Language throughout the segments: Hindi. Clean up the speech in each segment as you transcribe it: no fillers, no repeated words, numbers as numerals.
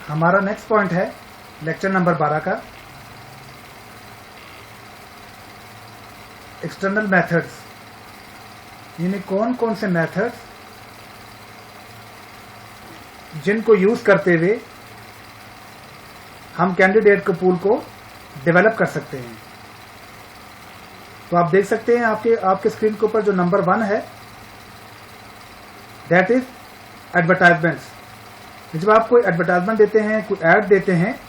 हमारा नेक्स्ट पॉइंट है लेक्चर नंबर 12 का एक्सटर्नल मेथड्स, यानी कौन कौन से मेथड्स जिनको यूज करते हुए हम कैंडिडेट के पूल को डेवलप कर सकते हैं। तो आप देख सकते हैं आपके स्क्रीन के ऊपर जो नंबर 1 है दैट इज एडवर्टाइजमेंट्स। जब आप कोई एडवर्टाइजमेंट देते हैं, कोई ऐड देते हैं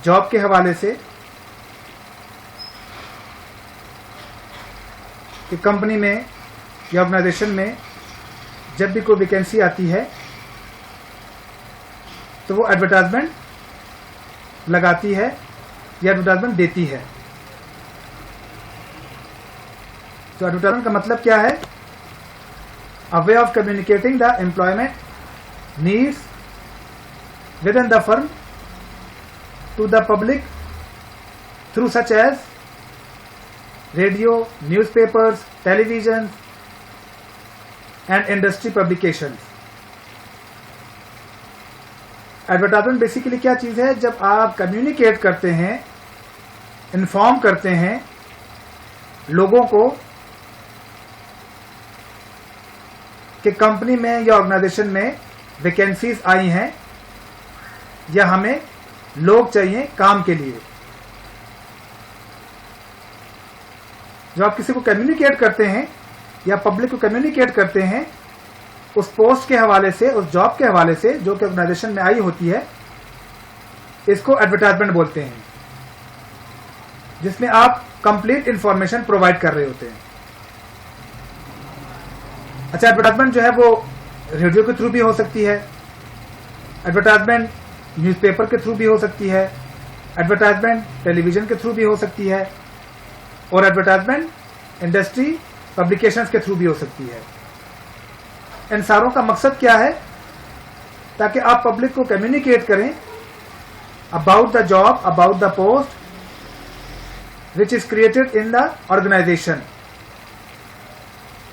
जॉब के हवाले से कि कंपनी में या ऑर्गेनाइजेशन में जब भी कोई वैकेंसी आती है तो वो एडवर्टाइजमेंट लगाती है या एडवर्टाइजमेंट देती है। तो एडवर्टाइजमेंट का मतलब क्या है? A way of communicating the employment needs within the firm to the public through such as radio, newspapers, television and industry publications. Advertisement basically क्या चीज है? जब आप कम्युनिकेट करते हैं, इन्फॉर्म करते हैं लोगों को कि कंपनी में या ऑर्गेनाइजेशन में वैकेंसीज आई हैं या हमें लोग चाहिए काम के लिए। जब आप किसी को कम्युनिकेट करते हैं या पब्लिक को कम्युनिकेट करते हैं उस पोस्ट के हवाले से, उस जॉब के हवाले से जो कि ऑर्गेनाइजेशन में आई होती है, इसको एडवर्टाइजमेंट बोलते हैं, जिसमें आप कंप्लीट इंफॉर्मेशन प्रोवाइड कर रहे होते हैं। अच्छा, एडवर्टाइजमेंट जो है वो रेडियो के थ्रू भी हो सकती है, एडवर्टाइजमेंट न्यूज़पेपर के थ्रू भी हो सकती है, एडवर्टाइजमेंट टेलीविजन के थ्रू भी हो सकती है और एडवर्टाइजमेंट इंडस्ट्री पब्लिकेशंस के थ्रू भी हो सकती है। इन सारों का मकसद क्या है? ताकि आप पब्लिक को कम्युनिकेट करें about the job, about the post which is created in the organisation,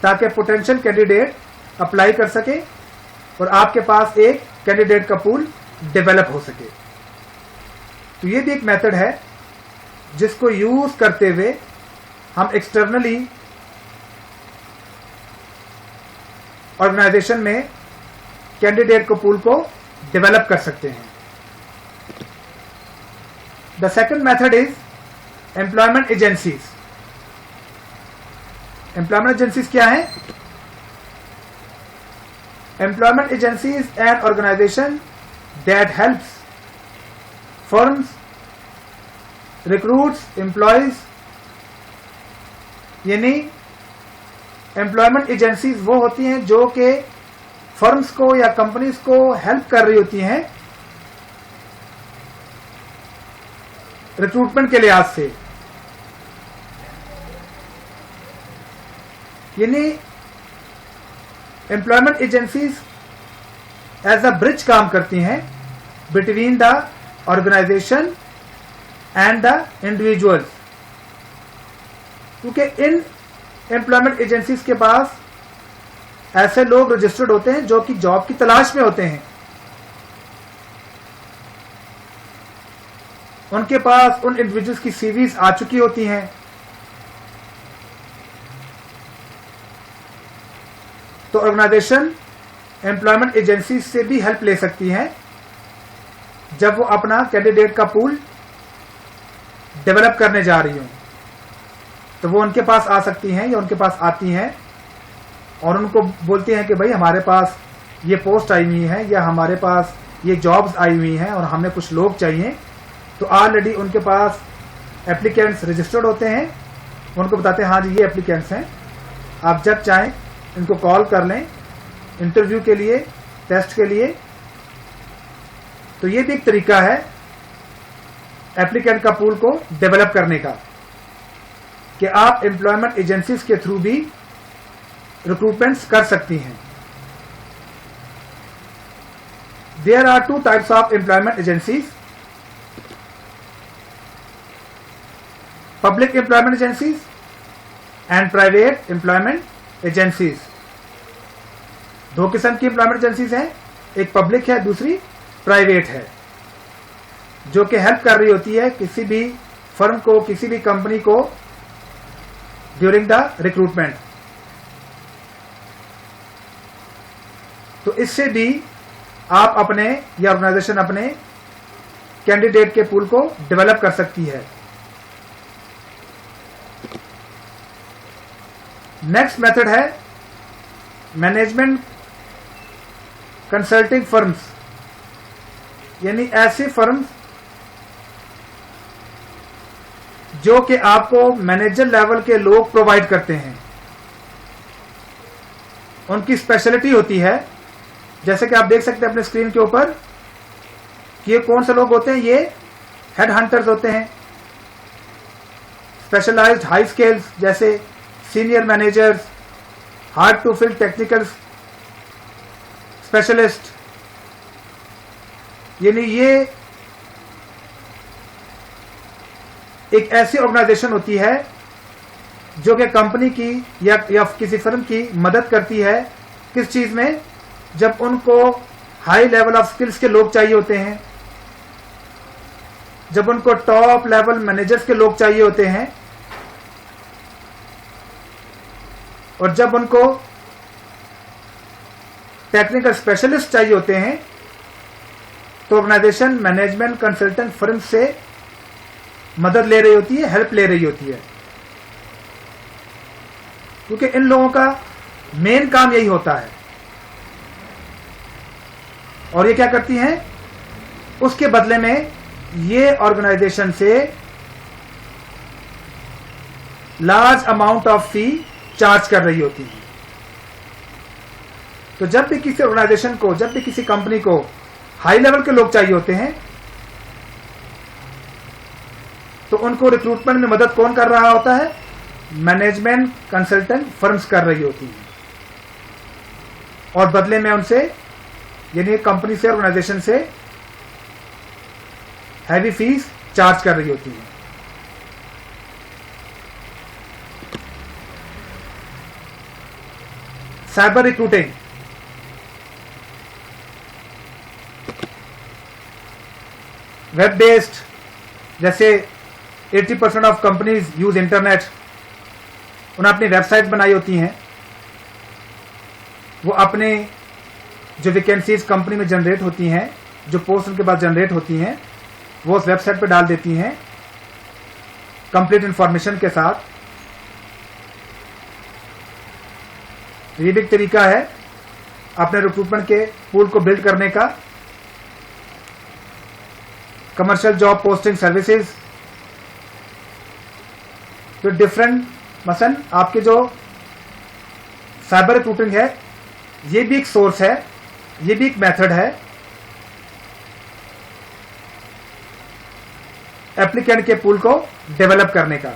ताकि पोटेंशियल कैंडिडेट अप्लाई कर सके और आपके पास एक कैंडिडेट का पूल डेवलप हो सके। तो ये भी एक मेथड है जिसको यूज करते हुए हम एक्सटर्नली ऑर्गेनाइजेशन में कैंडिडेट को पूल को डेवलप कर सकते हैं। The second method is employment agencies. Employment agencies क्या है? Employment agencies and organisation that helps firms recruits employees, यानी एम्प्लॉयमेंट एजेंसीज वो होती हैं जो कि फर्म्स को या कंपनीज को हेल्प कर रही होती हैं रिक्रूटमेंट के लिहाज से। यानी employment agencies as a bridge काम करती हैं between the organisation and the individuals, क्योंकि इन एम्प्लॉयमेंट एजेंसीज के पास ऐसे लोग रजिस्टर्ड होते हैं जो कि जॉब की तलाश में होते हैं। उनके पास उन इंडिविजुअल्स की सीवीज आ चुकी होती हैं। तो ऑर्गेनाइजेशन एम्प्लॉयमेंट एजेंसी से भी हेल्प ले सकती हैं जब वो अपना कैंडिडेट का पूल डेवलप करने जा रही हो, तो वो उनके पास आ सकती हैं या उनके पास आती हैं और उनको बोलती हैं कि भाई हमारे पास ये पोस्ट आई हुई है या हमारे पास ये जॉब्स आई हुई हैं और हमें कुछ लोग चाहिए। तो ऑलरेडी उनके पास एप्लीकेंट्स रजिस्टर्ड होते हैं, उनको बताते हैं हाँ जी ये एप्लीकेंट्स हैं, आप जब चाहें इनको कॉल कर लें इंटरव्यू के लिए, टेस्ट के लिए। तो ये भी एक तरीका है एप्लीकेंट का पूल को डेवलप करने का कि आप एम्प्लॉयमेंट एजेंसीज के थ्रू भी रिक्रूटमेंट्स कर सकती हैं। There are 2 types of employment agencies, public employment agencies and private employment agencies. 2 किस्म की एम्प्लॉयमेंट एजेंसीज हैं, एक पब्लिक है, दूसरी प्राइवेट है, जो कि हेल्प कर रही होती है किसी भी फर्म को, किसी भी कंपनी को ड्यूरिंग द रिक्रूटमेंट। तो इससे भी आप अपने या ऑर्गेनाइजेशन अपने कैंडिडेट के पूल को डेवलप कर सकती है। नेक्स्ट मेथड है मैनेजमेंट कंसल्टिंग फर्म्स, यानी ऐसी फर्म्स जो कि आपको मैनेजर लेवल के लोग प्रोवाइड करते हैं। उनकी स्पेशलिटी होती है, जैसे कि आप देख सकते हैं अपने स्क्रीन के ऊपर कि ये कौन से लोग होते हैं। ये हेड हंटर्स होते हैं, स्पेशलाइज्ड हाई स्केल्स जैसे senior managers, hard to fill technical specialist, यानी ये एक ऐसी ऑर्गेनाइजेशन होती है जो कि कंपनी की या किसी फर्म की मदद करती है। किस चीज में? जब उनको हाई लेवल ऑफ स्किल्स के लोग चाहिए होते हैं, जब उनको टॉप लेवल मैनेजर्स के लोग चाहिए होते हैं, और जब उनको टेक्निकल स्पेशलिस्ट चाहिए होते हैं, तो ऑर्गेनाइजेशन मैनेजमेंट कंसल्टेंट फर्म से मदद ले रही होती है, हेल्प ले रही होती है, क्योंकि इन लोगों का मेन काम यही होता है। और ये क्या करती हैं? उसके बदले में ये ऑर्गेनाइजेशन से large amount of fee charge कर रही होती है। तो जब भी किसी ऑर्गेनाइजेशन को, जब भी किसी कंपनी को हाई लेवल के लोग चाहिए होते हैं, तो उनको रिक्रूटमेंट में मदद कौन कर रहा होता है? मैनेजमेंट कंसल्टेंट फर्म्स कर रही होती हैं, और बदले में उनसे, यानी कंपनी से, ऑर्गेनाइजेशन से हैवी फीस चार्ज कर रही होती है। साइबर रिक्रूटिंग, वेब बेस्ड, जैसे 80% ऑफ कंपनीज यूज इंटरनेट, उन्हें अपनी वेबसाइट बनाई होती हैं। वो अपने जो वैकेंसीज कंपनी में जनरेट होती हैं, जो पोस्ट उनके पास जनरेट होती हैं, वो उस वेबसाइट पर डाल देती हैं कंप्लीट इंफॉर्मेशन के साथ। ये भी एक तरीका है अपने रिक्रूटमेंट के पूल को बिल्ड करने का। कमर्शियल जॉब पोस्टिंग सर्विसेज, तो डिफरेंट, मसलन आपके जो साइबर रिक्रूटिंग है, ये भी एक सोर्स है, ये भी एक मेथड है एप्लीकेंट के पूल को डेवलप करने का।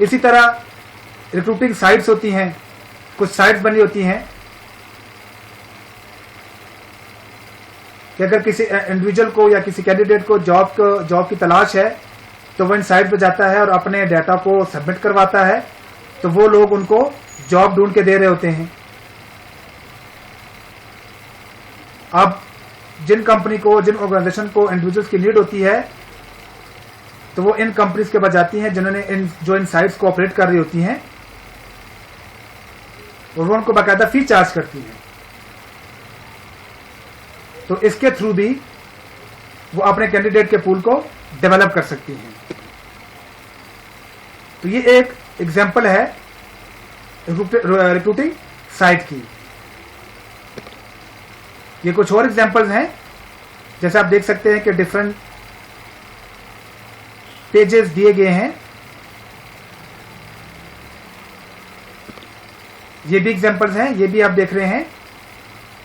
इसी तरह रिक्रूटिंग साइट्स होती हैं, कुछ साइट्स बनी होती हैं कि अगर किसी इंडिविजुअल को या किसी कैंडिडेट को जॉब की तलाश है, तो वो इन साइट पर जाता है और अपने डाटा को सबमिट करवाता है, तो वो लोग उनको जॉब ढूंढ के दे रहे होते हैं। अब जिन कंपनी को, जिन ऑर्गेनाइजेशन को इंडिविजुअल्स की नीड होती है, तो वो इन कंपनीज के पास जाती हैं जिन्होंने जो इन साइट्स को ऑपरेट कर रही होती हैं, और वो उनको बाकायदा फी चार्ज करती हैं। तो इसके थ्रू भी वो अपने कैंडिडेट के पूल को डेवलप कर सकती हैं। तो ये एक एग्जांपल है रिक्रूटिंग साइट की। ये कुछ और एग्जांपल्स हैं, जैसे आप देख सकते हैं कि डिफरेंट पेजेस दिए गए हैं। ये भी एग्जांपल्स हैं, ये भी आप देख रहे हैं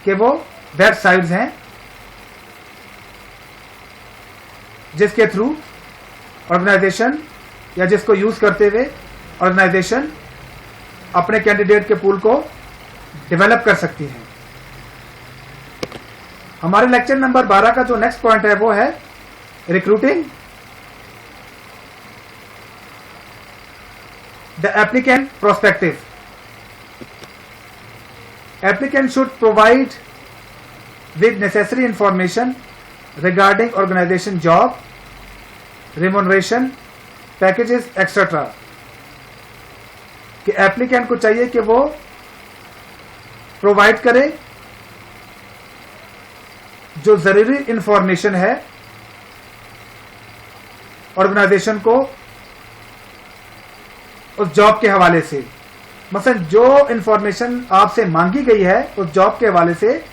कि वो वेबसाइट्स हैं जिसके थ्रू ऑर्गेनाइजेशन या जिसको यूज करते हुए ऑर्गेनाइजेशन अपने कैंडिडेट के पूल को डेवलप कर सकती है। हमारे लेक्चर नंबर 12 का जो नेक्स्ट पॉइंट है वो है recruiting the applicant prospective. Applicant should provide with necessary information regarding organization job, remuneration, packages, etc. कि एप्लीकेंट को चाहिए कि वो प्रोवाइड करे जो जरूरी इंफॉर्मेशन है ऑर्गेनाइजेशन को उस जॉब के हवाले से। मसलन जो इंफॉर्मेशन आपसे मांगी गई है उस जॉब के हवाले से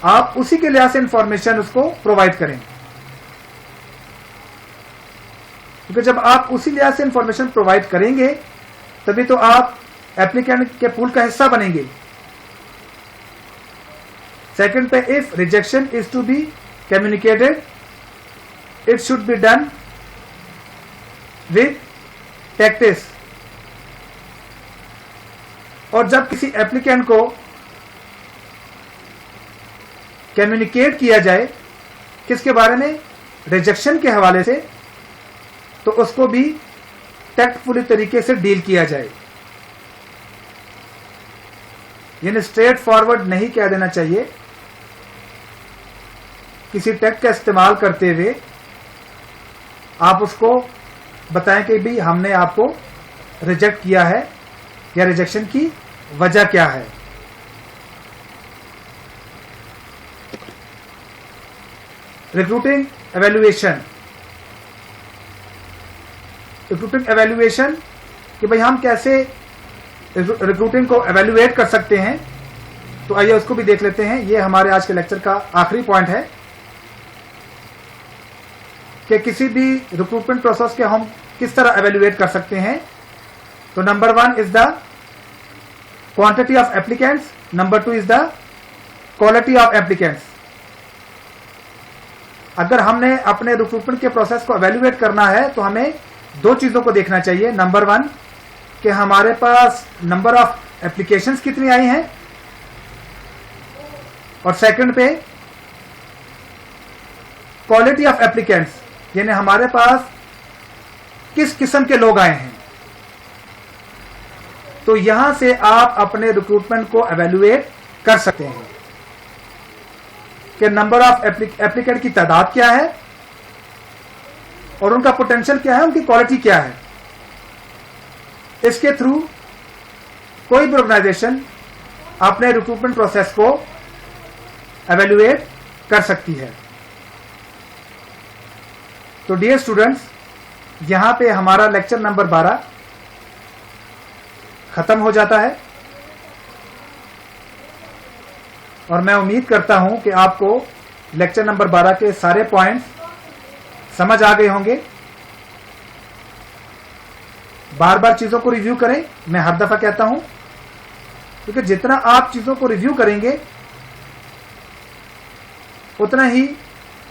आप उसी के लिहाज से इंफॉर्मेशन उसको प्रोवाइड करें, क्योंकि जब आप उसी लिहाज से इंफॉर्मेशन प्रोवाइड करेंगे तभी तो आप एप्लीकेंट के पूल का हिस्सा बनेंगे। सेकंड पे, if rejection is to be communicated it should be done with tactics. और जब किसी एप्लीकेंट को कम्युनिकेट किया जाए किसके बारे में, रिजेक्शन के हवाले से, तो उसको भी टैक्टफुली तरीके से डील किया जाए। यानी स्ट्रेट फॉरवर्ड नहीं कह देना चाहिए, किसी टैक्ट का इस्तेमाल करते हुए आप उसको बताएं कि भी हमने आपको रिजेक्ट किया है या रिजेक्शन की वजह क्या है। रिक्रूटिंग एवेल्युएशन, रिक्रूटिंग एवेल्युएशन कि भाई हम कैसे रिक्रूटिंग को एवेल्युएट कर सकते हैं, तो आइए उसको भी देख लेते हैं। ये हमारे आज के लेक्चर का आखिरी पॉइंट है कि किसी भी रिक्रूटमेंट प्रोसेस के हम किस तरह एवेल्युएट कर सकते हैं। तो number 1 is the quantity of applicants, number 2 is the quality of applicants. अगर हमने अपने रिक्रूटमेंट के प्रोसेस को एवेल्युएट करना है तो हमें दो चीजों को देखना चाहिए। नंबर 1 कि हमारे पास नंबर ऑफ एप्लीकेशंस कितनी आई हैं, और सेकंड पे क्वालिटी ऑफ एप्लीकेंट्स, यानी हमारे पास किस किस्म के लोग आए हैं। तो यहां से आप अपने रिक्रूटमेंट को एवेल्युएट कर सकते हैं कि नंबर ऑफ एप्लीकेंट की तादाद क्या है और उनका पोटेंशियल क्या है, उनकी क्वालिटी क्या है। इसके थ्रू कोई भी ऑर्गेनाइजेशन अपने रिक्रूटमेंट प्रोसेस को एवेल्युएट कर सकती है। तो डियर स्टूडेंट्स, यहां पे हमारा लेक्चर नंबर 12 खत्म हो जाता है और मैं उम्मीद करता हूं कि आपको लेक्चर नंबर 12 के सारे पॉइंट्स समझ आ गए होंगे। बार बार चीजों को रिव्यू करें, मैं हर दफा कहता हूं, क्योंकि जितना आप चीजों को रिव्यू करेंगे उतना ही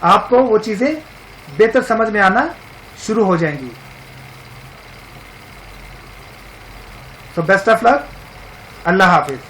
आपको वो चीजें बेहतर समझ में आना शुरू हो जाएंगी। So best of luck, Allah Hafiz.